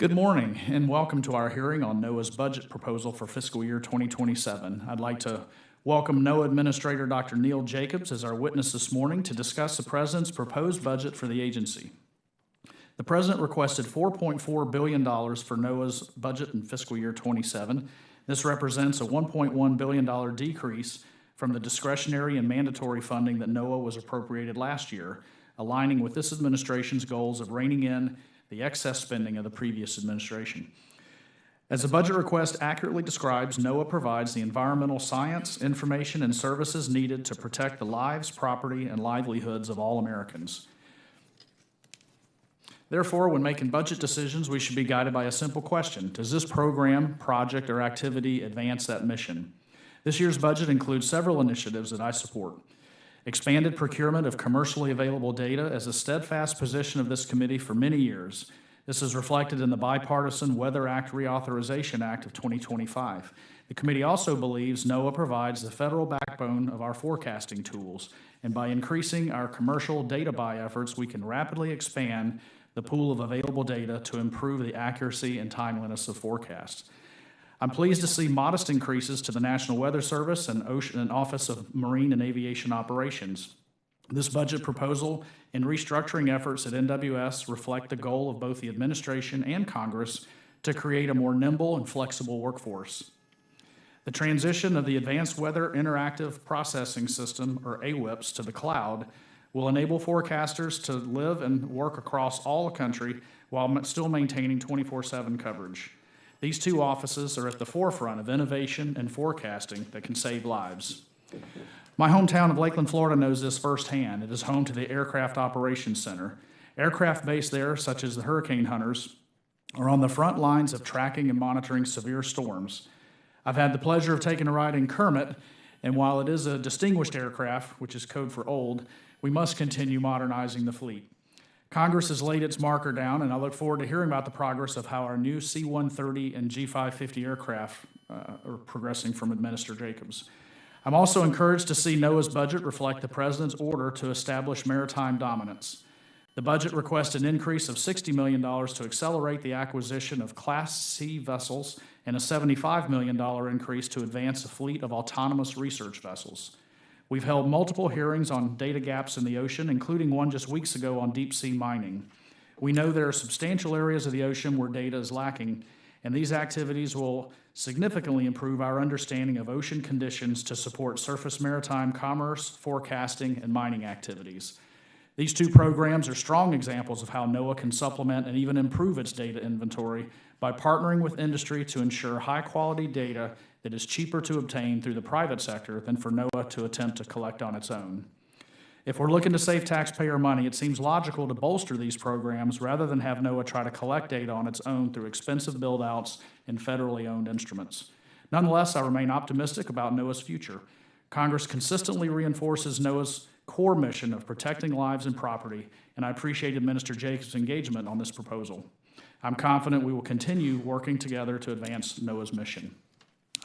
Good morning and welcome to our hearing on NOAA's budget proposal for fiscal year 2027. I'd like to welcome NOAA Administrator Dr. Neil Jacobs as our witness this morning to discuss the President's proposed budget for the agency. The President requested $4.4 billion for NOAA's budget in fiscal year 27. This represents a $1.1 billion decrease from the discretionary and mandatory funding that NOAA was appropriated last year, aligning with this administration's goals of reining in the excess spending of the previous administration. As the budget request accurately describes, NOAA provides the environmental science, information, and services needed to protect the lives, property, and livelihoods of all Americans. Therefore, when making budget decisions, we should be guided by a simple question: does this program, project, or activity advance that mission? This year's budget includes several initiatives that I support. Expanded procurement of commercially available data is a steadfast position of this committee for many years. This is reflected in the Bipartisan Weather Act Reauthorization Act of 2025. The committee also believes NOAA provides the federal backbone of our forecasting tools, and by increasing our commercial data buy efforts, we can rapidly expand the pool of available data to improve the accuracy and timeliness of forecasts. I'm pleased to see modest increases to the National Weather Service and Office of Marine and Aviation Operations. This budget proposal and restructuring efforts at NWS reflect the goal of both the administration and Congress to create a more nimble and flexible workforce. The transition of the Advanced Weather Interactive Processing System, or AWIPS, to the cloud will enable forecasters to live and work across all the country while still maintaining 24/7 coverage. These two offices are at the forefront of innovation and forecasting that can save lives. My hometown of Lakeland, Florida knows this firsthand. It is home to the Aircraft Operations Center. Aircraft based there, such as the Hurricane Hunters, are on the front lines of tracking and monitoring severe storms. I've had the pleasure of taking a ride in Kermit, and while it is a distinguished aircraft, which is code for old, we must continue modernizing the fleet. Congress has laid its marker down, and I look forward to hearing about the progress of how our new C-130 and G-550 aircraft are progressing from Administrator Jacobs. I'm also encouraged to see NOAA's budget reflect the President's order to establish maritime dominance. The budget requests an increase of $60 million to accelerate the acquisition of Class C vessels and a $75 million increase to advance a fleet of autonomous research vessels. We've held multiple hearings on data gaps in the ocean, including one just weeks ago on deep sea mining. We know there are substantial areas of the ocean where data is lacking, and these activities will significantly improve our understanding of ocean conditions to support surface maritime commerce, forecasting, and mining activities. These two programs are strong examples of how NOAA can supplement and even improve its data inventory by partnering with industry to ensure high-quality data that is cheaper to obtain through the private sector than for NOAA to attempt to collect on its own. If we're looking to save taxpayer money, it seems logical to bolster these programs rather than have NOAA try to collect data on its own through expensive build-outs and federally owned instruments. Nonetheless, I remain optimistic about NOAA's future. Congress consistently reinforces NOAA's core mission of protecting lives and property, and I appreciate Administrator Jacobs' engagement on this proposal. I'm confident we will continue working together to advance NOAA's mission.